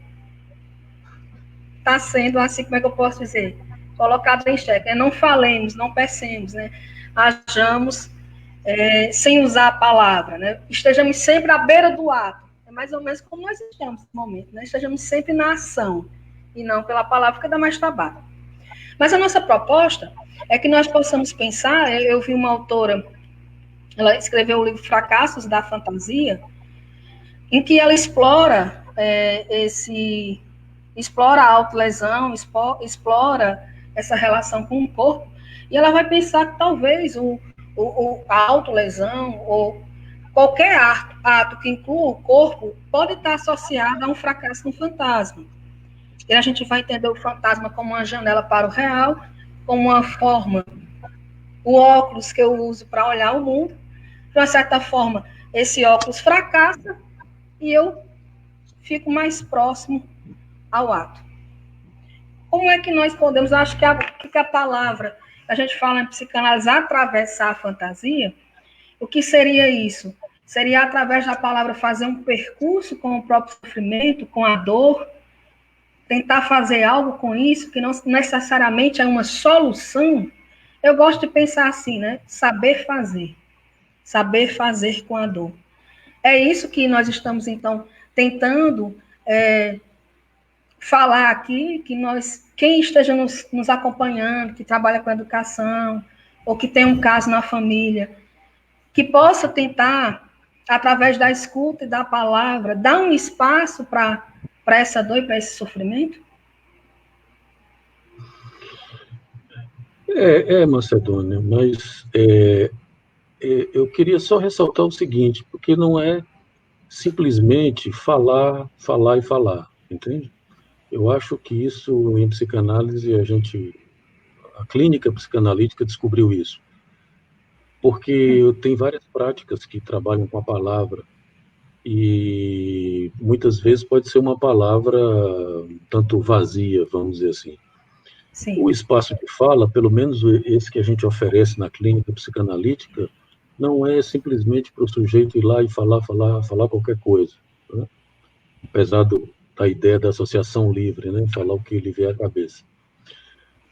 está sendo, assim, como é que eu posso dizer, colocado em xeque. Não falemos, não pensemos, né? Hajamos sem usar a palavra, né? Estejamos sempre à beira do ato. É mais ou menos como nós estamos no momento, né? Estejamos sempre na ação e não pela palavra que dá mais trabalho. Mas a nossa proposta é que nós possamos pensar, eu vi uma autora, ela escreveu o livro Fracassos da Fantasia, em que ela explora explora a autolesão, explora essa relação com o corpo, e ela vai pensar que talvez a autolesão ou qualquer ato que inclua o corpo pode estar associado a um fracasso no fantasma. E a gente vai entender o fantasma como uma janela para o real, como uma forma, o óculos que eu uso para olhar o mundo. De uma certa forma, esse óculos fracassa e eu fico mais próximo ao ato. Como é que nós podemos, acho que a palavra, a gente fala em psicanálise, atravessar a fantasia, o que seria isso? Seria através da palavra fazer um percurso com o próprio sofrimento, com a dor, tentar fazer algo com isso, que não necessariamente é uma solução. Eu gosto de pensar assim, né? Saber fazer com a dor. É isso que nós estamos, então, tentando falar aqui, que quem esteja nos acompanhando, que trabalha com educação, ou que tem um caso na família, que possa tentar, através da escuta e da palavra, dar um espaço para essa dor e para esse sofrimento? Macedônia, mas eu queria só ressaltar o seguinte, porque não é simplesmente falar, falar e falar, entende? Eu acho que isso, em psicanálise, a clínica psicanalítica descobriu isso. Porque tem várias práticas que trabalham com a palavra e muitas vezes pode ser uma palavra tanto vazia, vamos dizer assim. Sim. O espaço de fala, pelo menos esse que a gente oferece na clínica psicanalítica, não é simplesmente para o sujeito ir lá e falar qualquer coisa, né? Apesar da ideia da associação livre, né? Falar o que lhe vier à cabeça.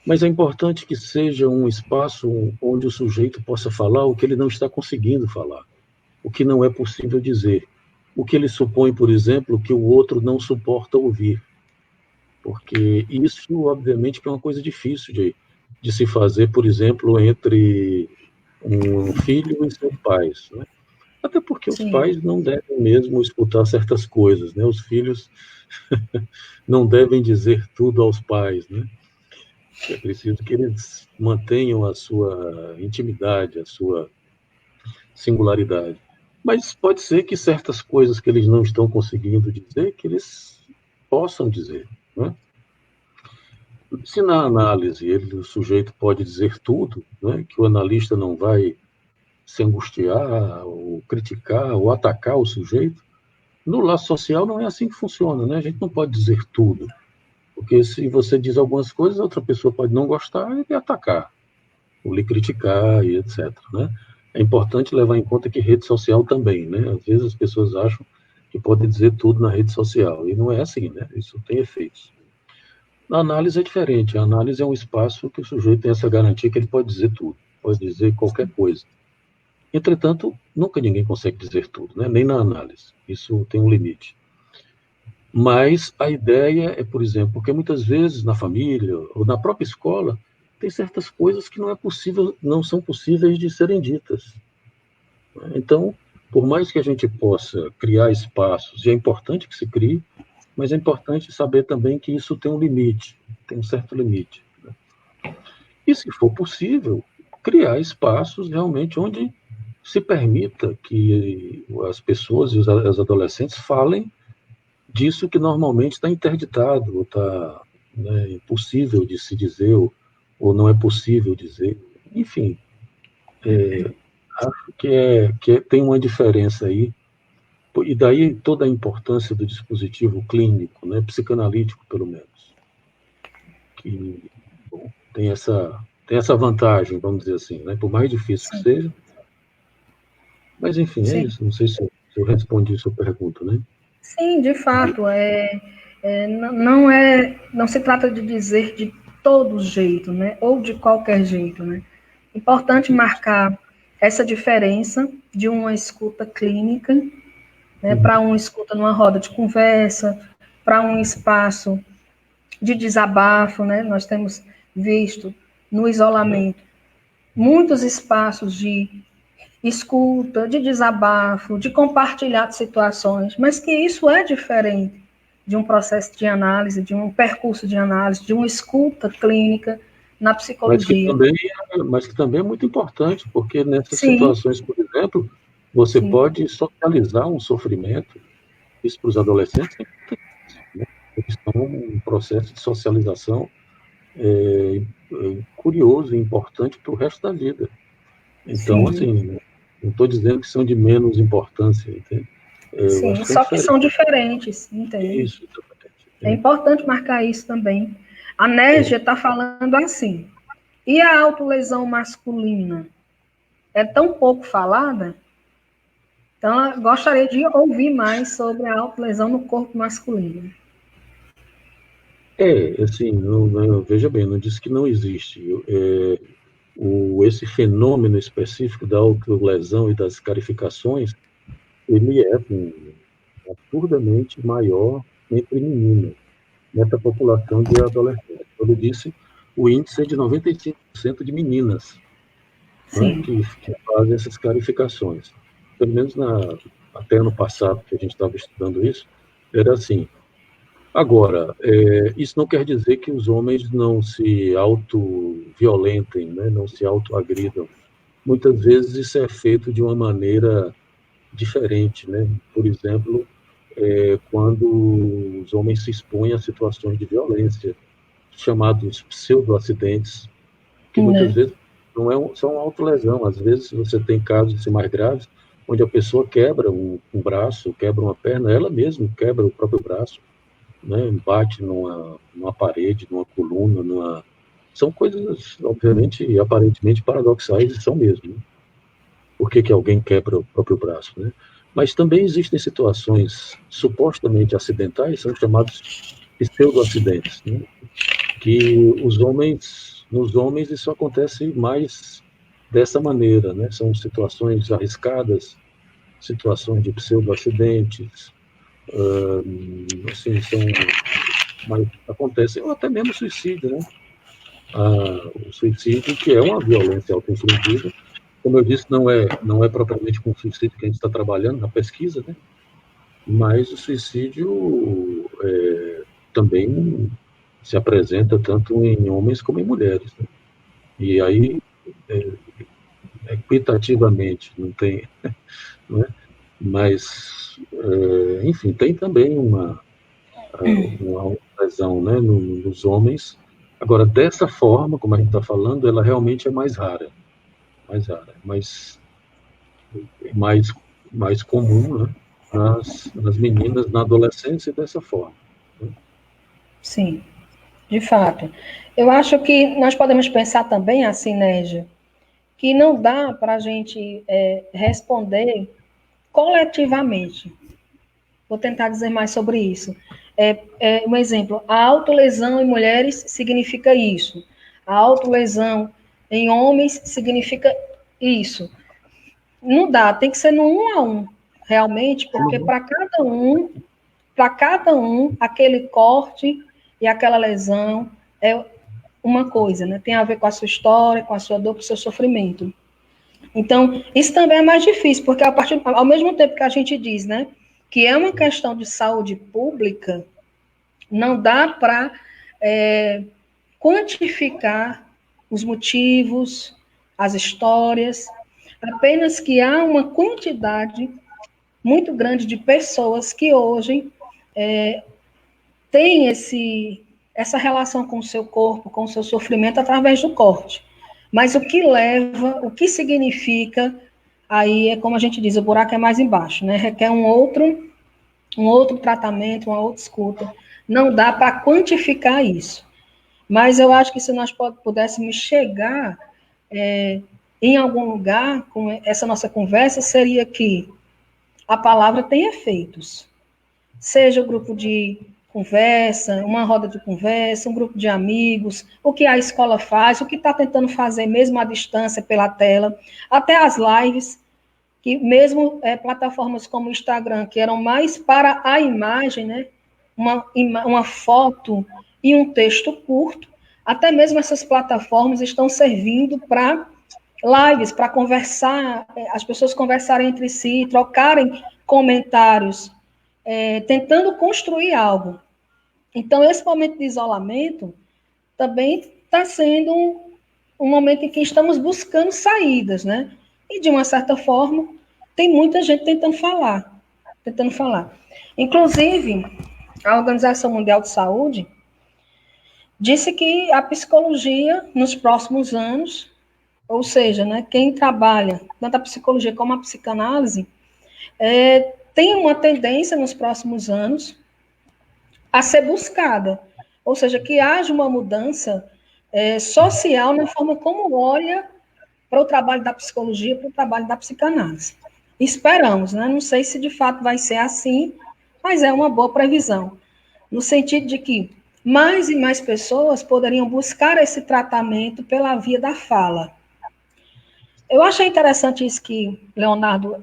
Mas é importante que seja um espaço onde o sujeito possa falar o que ele não está conseguindo falar, o que não é possível dizer, o que ele supõe, por exemplo, que o outro não suporta ouvir. Porque isso, obviamente, que é uma coisa difícil de se fazer, por exemplo, entre um filho e seus pais, né? Até porque os pais não devem mesmo escutar certas coisas, né? Os filhos não devem dizer tudo aos pais, né? É preciso que eles mantenham a sua intimidade, a sua singularidade. Mas pode ser que certas coisas que eles não estão conseguindo dizer, que eles possam dizer, né? Se na análise o sujeito pode dizer tudo, né, que o analista não vai se angustiar, ou criticar, ou atacar o sujeito, no laço social não é assim que funciona, né? A gente não pode dizer tudo. Porque se você diz algumas coisas, outra pessoa pode não gostar e lhe atacar, ou lhe criticar e etc, né? É importante levar em conta que rede social também, né? Às vezes as pessoas acham que pode dizer tudo na rede social, e não é assim, né? Isso tem efeitos. Na análise é diferente. A análise é um espaço que o sujeito tem essa garantia que ele pode dizer tudo, pode dizer qualquer coisa. Entretanto, nunca ninguém consegue dizer tudo, né? Nem na análise. Isso tem um limite. Mas a ideia é, por exemplo, porque muitas vezes na família ou na própria escola tem certas coisas que não são possíveis de serem ditas. Então, por mais que a gente possa criar espaços, e é importante que se crie, mas é importante saber também que isso tem um limite, tem um certo limite, né? E, se for possível, criar espaços realmente onde se permita que as pessoas e os adolescentes falem disso que normalmente está interditado, ou está, né, impossível de se dizer, ou não é possível dizer. Enfim, acho tem uma diferença aí, e daí toda a importância do dispositivo clínico, né, psicanalítico, pelo menos, que bom, tem essa vantagem, vamos dizer assim, né, por mais difícil que Sim, seja, mas enfim, é sim. isso, não sei se eu respondi a sua pergunta, né? Sim, de fato, não se trata de dizer de todo jeito, né? Ou de qualquer jeito, né? Importante Isso. marcar essa diferença de uma escuta clínica, né, Uhum. para uma escuta numa roda de conversa, para um espaço de desabafo, né? Nós temos visto no isolamento muitos espaços de escuta, de desabafo, de compartilhar de situações, mas que isso é diferente de um processo de análise, de um percurso de análise, de uma escuta clínica na Mas que psicologia. também, mas que também é muito importante, porque nessas Sim, situações, por exemplo, você sim, pode socializar um sofrimento. Isso para os adolescentes é importantíssimo, né? Eles estão num processo de socialização curioso e importante para o resto da vida. Então, sim, assim, não estou dizendo que são de menos importância, entende? Eu acho sim, que são só que diferentes. são diferentes, entende? Isso, exatamente. É importante marcar isso também. A Négia está falando assim, e a autolesão masculina? É tão pouco falada? Então, eu gostaria de ouvir mais sobre a autolesão no corpo masculino. Assim, veja bem, não disse que não existe. Esse fenômeno específico da autolesão e das scarificações, ele é absurdamente maior entre meninas, nessa população de adolescentes. Como eu disse, o índice é de 95% de meninas, né, Sim, que fazem essas clarificações. Pelo menos até ano passado, que a gente estava estudando isso, era assim. Agora, isso não quer dizer que os homens não se auto-violentem, né, não se auto-agridam. Muitas vezes isso é feito de uma maneira diferente, né? Por exemplo, quando os homens se expõem a situações de violência, chamados pseudo-acidentes, que muitas né? vezes não são autolesão. Às vezes você tem casos assim, mais graves, onde a pessoa quebra um braço, quebra uma perna, ela mesma quebra o próprio braço, né? Bate numa parede, numa coluna, São coisas, obviamente, e aparentemente paradoxais, e são mesmo, né? Por que alguém quebra o próprio braço, né? Mas também existem situações supostamente acidentais, são chamados pseudo-acidentes, né? Que nos homens isso acontece mais dessa maneira, né? São situações arriscadas, situações de pseudo-acidentes, assim, mas acontecem, ou até mesmo suicídio, né? O suicídio, que é uma violência autoinfligida, como eu disse, não é propriamente com o suicídio que a gente está trabalhando na pesquisa, né? Mas o suicídio também se apresenta tanto em homens como em mulheres, né? E aí, é, equitativamente, não tem, né? Mas, enfim, tem também uma lesão, né, nos homens. Agora, dessa forma, como a gente está falando, ela realmente é mais rara, mais, mais comum, né, nas meninas, na adolescência, dessa forma, né? Sim, de fato. Eu acho que nós podemos pensar também, assim, Négia, que não dá para a gente responder coletivamente. Vou tentar dizer mais sobre isso. Um exemplo, a autolesão em mulheres significa isso. A autolesão em homens significa isso. Não dá, tem que ser no um a um, realmente, porque Uhum. para cada um, aquele corte e aquela lesão é uma coisa, né? Tem a ver com a sua história, com a sua dor, com o seu sofrimento. Então, isso também é mais difícil, porque ao mesmo tempo que a gente diz, né, que é uma questão de saúde pública, não dá para quantificar os motivos, as histórias, apenas que há uma quantidade muito grande de pessoas que hoje têm essa relação com o seu corpo, com o seu sofrimento através do corte. Mas o que leva, o que significa aí é como a gente diz, o buraco é mais embaixo, né? Requer um outro tratamento, uma outra escuta. Não dá para quantificar isso. Mas eu acho que se nós pudéssemos chegar em algum lugar com essa nossa conversa, seria que a palavra tem efeitos. Seja o grupo de conversa, uma roda de conversa, um grupo de amigos, o que a escola faz, o que está tentando fazer mesmo à distância pela tela, até as lives, que mesmo plataformas como o Instagram, que eram mais para a imagem, né? Uma foto e um texto curto, até mesmo essas plataformas estão servindo para lives, para conversar, as pessoas conversarem entre si, trocarem comentários, tentando construir algo. Então, esse momento de isolamento também está sendo um momento em que estamos buscando saídas, né? E, de uma certa forma, tem muita gente tentando falar. Inclusive, a Organização Mundial de Saúde disse que a psicologia, nos próximos anos, ou seja, né, quem trabalha tanto a psicologia como a psicanálise, tem uma tendência nos próximos anos a ser buscada. Ou seja, que haja uma mudança social na forma como olha para o trabalho da psicologia, para o trabalho da psicanálise. Esperamos, né? Não sei se de fato vai ser assim, mas é uma boa previsão, no sentido de que mais e mais pessoas poderiam buscar esse tratamento pela via da fala. Eu achei interessante isso que Leonardo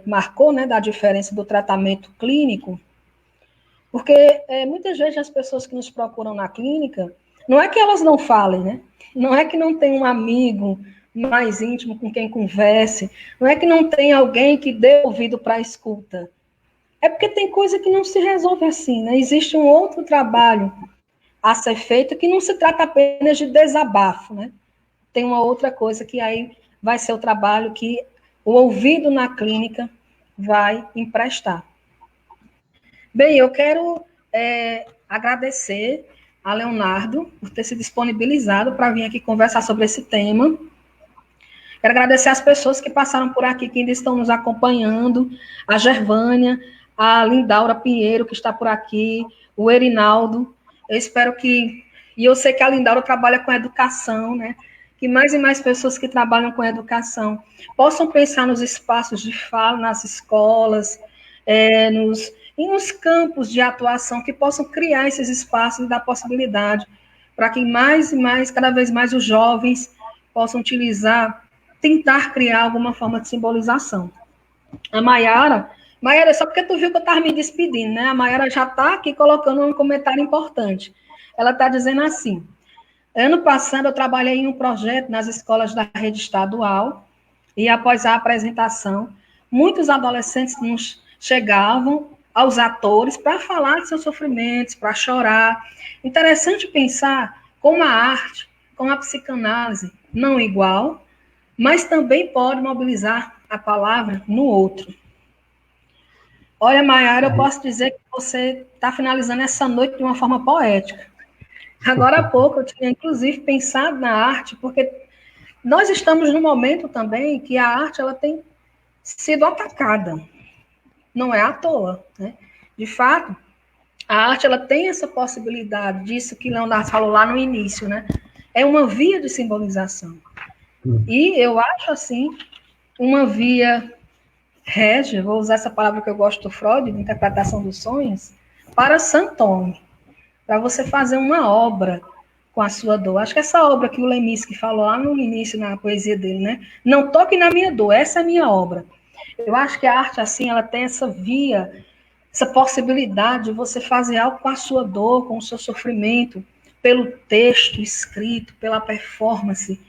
marcou, né, da diferença do tratamento clínico, porque muitas vezes as pessoas que nos procuram na clínica, não é que elas não falem, né? Não é que não tem um amigo mais íntimo com quem converse, não é que não tem alguém que dê ouvido para a escuta. É porque tem coisa que não se resolve assim, né? Existe um outro trabalho a ser feito que não se trata apenas de desabafo, né? Tem uma outra coisa que aí vai ser o trabalho que o ouvido na clínica vai emprestar. Bem, eu quero agradecer a Leonardo por ter se disponibilizado para vir aqui conversar sobre esse tema. Quero agradecer as pessoas que passaram por aqui, que ainda estão nos acompanhando, a Gervânia, a Lindaura Pinheiro, que está por aqui, o Erinaldo. Eu espero que... E eu sei que a Lindaura trabalha com educação, né? Que mais e mais pessoas que trabalham com educação possam pensar nos espaços de fala, nas escolas, nos campos de atuação, que possam criar esses espaços e dar possibilidade para que mais e mais, cada vez mais os jovens possam utilizar, tentar criar alguma forma de simbolização. A Maiara, só porque tu viu que eu estava me despedindo, né? A Maiara já está aqui colocando um comentário importante. Ela está dizendo assim: ano passado eu trabalhei em um projeto nas escolas da rede estadual e após a apresentação, muitos adolescentes nos chegavam aos atores para falar de seus sofrimentos, para chorar. Interessante pensar como a arte, como a psicanálise, não igual, mas também pode mobilizar a palavra no outro. Olha, Maiara, eu posso dizer que você está finalizando essa noite de uma forma poética. Agora há pouco eu tinha, inclusive, pensado na arte, porque nós estamos num momento também que a arte ela tem sido atacada. Não é à toa, né? De fato, a arte ela tem essa possibilidade, disso que Leonardo falou lá no início, né? É uma via de simbolização. E eu acho, assim, uma via régia, vou usar essa palavra que eu gosto do Freud, de interpretação dos sonhos, para Santoni, para você fazer uma obra com a sua dor. Acho que essa obra que o Leminski falou lá no início, na poesia dele, né? Não toque na minha dor, essa é a minha obra. Eu acho que a arte, assim, ela tem essa via, essa possibilidade de você fazer algo com a sua dor, com o seu sofrimento, pelo texto escrito, pela performance,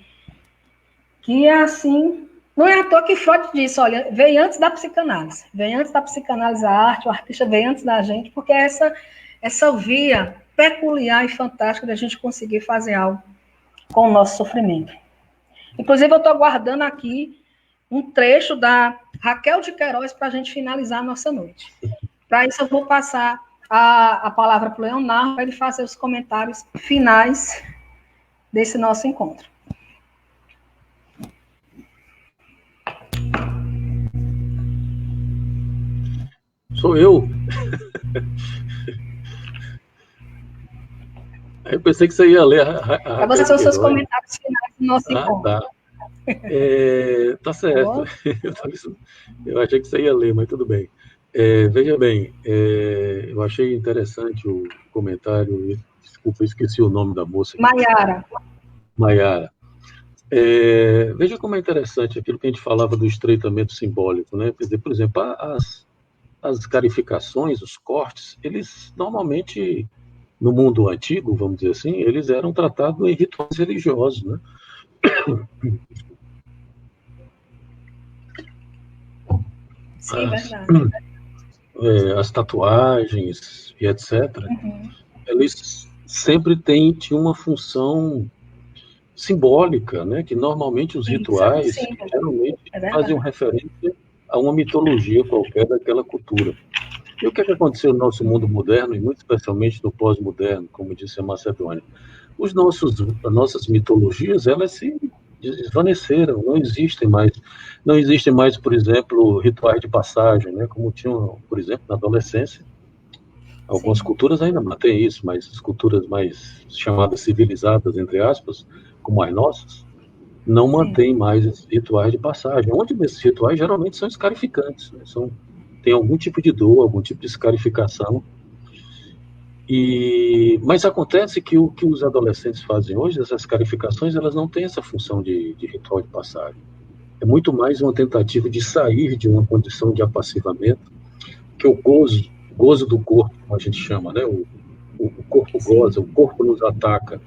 que é assim... Não é à toa que Freud disse, olha, veio antes da psicanálise. Veio antes da psicanálise a arte, o artista veio antes da gente, porque é essa via peculiar e fantástica de a gente conseguir fazer algo com o nosso sofrimento. Inclusive, eu estou guardando aqui um trecho da Raquel de Queiroz para a gente finalizar a nossa noite. Para isso, eu vou passar a palavra para o Leonardo, para ele fazer os comentários finais desse nosso encontro. sou eu. Aí eu pensei que você ia ler a Você são os seus Queiroz. comentários finais do nosso encontro. Tá. Tá certo. Eu achei que você ia ler, mas tudo bem. Veja bem, eu achei interessante o comentário. Desculpa, eu esqueci o nome da moça. Maiara. Veja como é interessante aquilo que a gente falava do estreitamento simbólico, né? Quer dizer, por exemplo, as scarificações, os cortes, eles normalmente, no mundo antigo, vamos dizer assim, eles eram tratados em rituais religiosos, né? Sim, verdade. As tatuagens e etc., eles sempre tinham uma função simbólica, né? Que normalmente os rituais geralmente faziam referência a uma mitologia qualquer daquela cultura. E o que aconteceu no nosso mundo moderno, e muito especialmente no pós-moderno, como disse a Macedônia? As nossas mitologias, elas se desvaneceram, não existem mais. Não existem mais, por exemplo, rituais de passagem, né? Como tinham, por exemplo, na adolescência. Algumas culturas ainda mantêm isso, mas as culturas mais chamadas civilizadas, entre aspas, como as nossas, não mantêm mais esses rituais de passagem. Onde esses rituais geralmente são escarificantes, né? Tem algum tipo de dor, algum tipo de escarificação. Mas acontece que o que os adolescentes fazem hoje, essas escarificações, elas não têm essa função de ritual de passagem. É muito mais uma tentativa de sair de uma condição de apassivamento, que o gozo do corpo, como a gente chama, né? O corpo goza, o corpo nos ataca,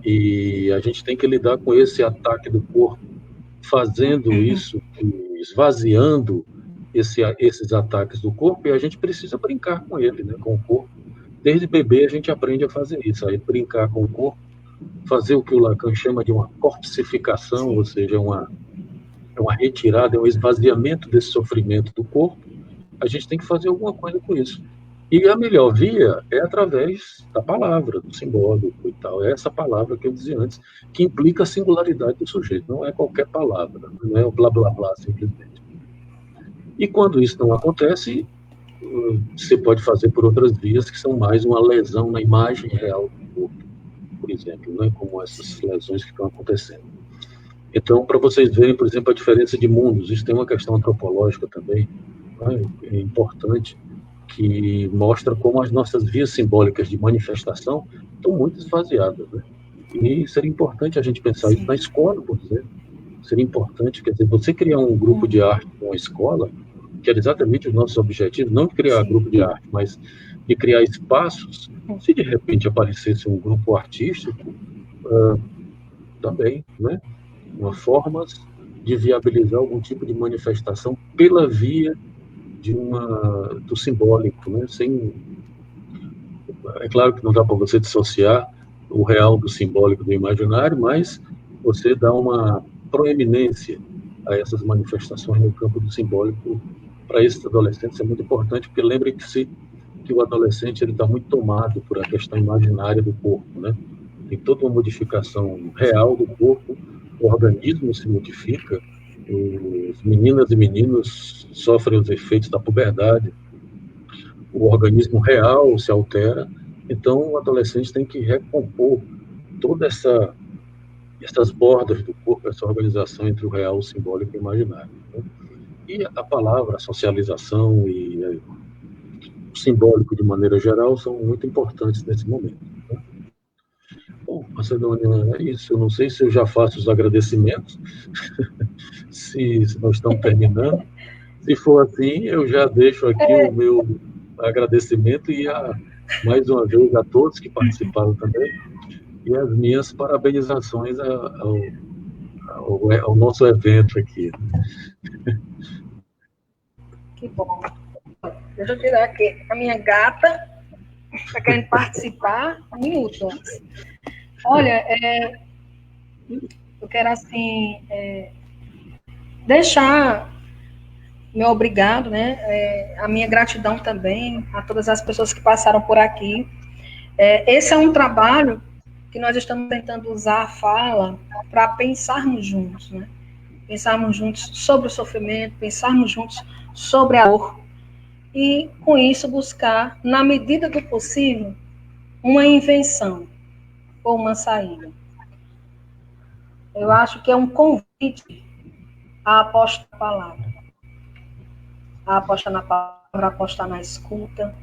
e a gente tem que lidar com esse ataque do corpo, fazendo isso, esvaziando esses ataques do corpo, e a gente precisa brincar com ele, né? Com o corpo. Desde bebê a gente aprende a fazer isso, a brincar com o corpo, fazer o que o Lacan chama de uma corpsificação, ou seja, é uma retirada, é um esvaziamento desse sofrimento do corpo. A gente tem que fazer alguma coisa com isso. E a melhor via é através da palavra, do simbólico e tal. É essa palavra que eu dizia antes, que implica a singularidade do sujeito. Não é qualquer palavra, não é o blá blá blá simplesmente. E quando isso não acontece, você pode fazer por outras vias que são mais uma lesão na imagem real do corpo, por exemplo, né? Como essas lesões que estão acontecendo. Então, para vocês verem, por exemplo, a diferença de mundos, isso tem uma questão antropológica também, né? É importante, que mostra como as nossas vias simbólicas de manifestação estão muito esvaziadas, né? E seria importante a gente pensar isso na escola, por exemplo. Seria importante, quer dizer, você criar um grupo de arte com a escola, que era exatamente os nossos objetivos, não de criar grupo de arte, mas de criar espaços. Se de repente aparecesse um grupo artístico, também, né? Uma forma de viabilizar algum tipo de manifestação pela via do simbólico, né? É claro que não dá para você dissociar o real do simbólico do imaginário, mas você dá uma proeminência a essas manifestações no campo do simbólico. Para esses adolescentes é muito importante, porque lembre-se que o adolescente está muito tomado por a questão imaginária do corpo, né? Tem toda uma modificação real do corpo, o organismo se modifica, os meninas e meninos sofrem os efeitos da puberdade, o organismo real se altera, então o adolescente tem que recompor toda essas bordas do corpo, essa organização entre o real, o simbólico e o imaginário, né? E a palavra, a socialização e o simbólico, de maneira geral, são muito importantes nesse momento, né? Bom, Macedônia, é isso. Eu não sei se eu já faço os agradecimentos, se nós estamos terminando. Se for assim, eu já deixo aqui o meu agradecimento e mais uma vez a todos que participaram também, e as minhas parabenizações ao nosso evento aqui. Que bom. Deixa eu tirar aqui a minha gata, está querendo participar, um minuto antes. Olha, eu quero, assim, deixar meu obrigado, né? A minha gratidão também a todas as pessoas que passaram por aqui. Esse é um trabalho que nós estamos tentando usar a fala para pensarmos juntos, né? Pensarmos juntos sobre o sofrimento, pensarmos juntos sobre a dor. e, com isso, buscar, na medida do possível, uma invenção ou uma saída. Eu acho que é um convite a apostar na palavra, a apostar na palavra, a apostar na escuta,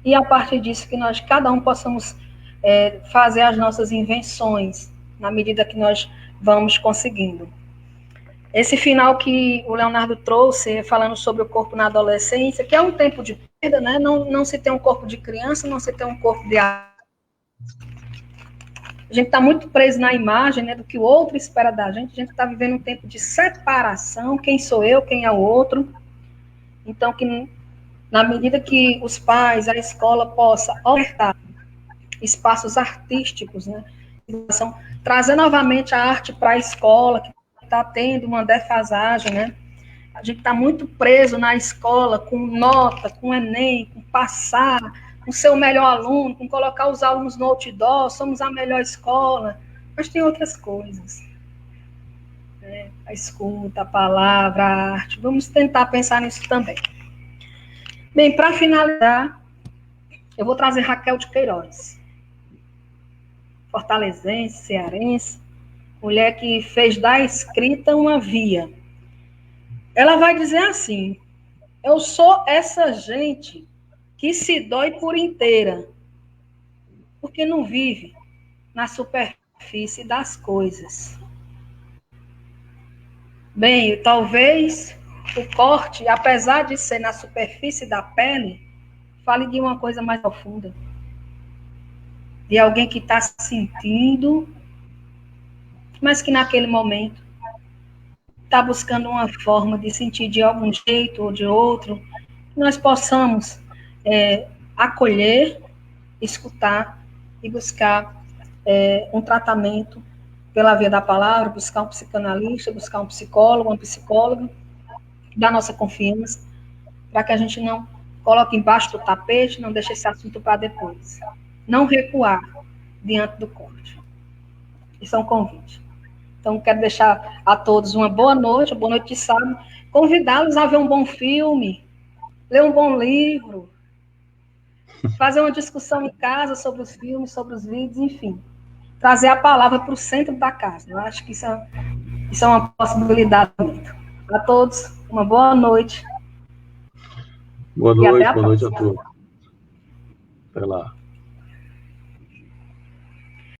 e a partir disso que nós, cada um, possamos fazer as nossas invenções, na medida que nós vamos conseguindo. Esse final que o Leonardo trouxe, falando sobre o corpo na adolescência, que é um tempo de perda, né? Não se tem um corpo de criança, não se tem um corpo de... A gente está muito preso na imagem, né, do que o outro espera da gente. A gente está vivendo um tempo de separação, quem sou eu, quem é o outro. Então, que na medida que os pais, a escola possa ofertar espaços artísticos, né, trazer novamente a arte para a escola, que está tendo uma defasagem, né? A gente está muito preso na escola com nota, com Enem, com passar, com ser o melhor aluno, com colocar os alunos no outdoor, somos a melhor escola, mas tem outras coisas. Né? A escuta, a palavra, a arte, vamos tentar pensar nisso também. Bem, para finalizar, eu vou trazer Raquel de Queiroz, fortalezense, cearense, mulher que fez da escrita uma via. Ela vai dizer assim: eu sou essa gente que se dói por inteira, porque não vive na superfície das coisas. Bem, talvez o corte, apesar de ser na superfície da pele, fale de uma coisa mais profunda. De alguém que está sentindo, mas que naquele momento está buscando uma forma de sentir de algum jeito ou de outro, que nós possamos acolher, escutar e buscar um tratamento pela via da palavra, buscar um psicanalista, buscar um psicólogo, uma psicóloga, da nossa confiança, para que a gente não coloque embaixo do tapete, não deixe esse assunto para depois. Não recuar diante do corte. Isso é um convite. Então, quero deixar a todos uma boa noite de sábado, convidá-los a ver um bom filme, ler um bom livro, fazer uma discussão em casa sobre os filmes, sobre os vídeos, enfim. Trazer a palavra para o centro da casa. Eu acho que isso é uma possibilidade. A todos, uma boa noite. Boa noite a todos. Até lá.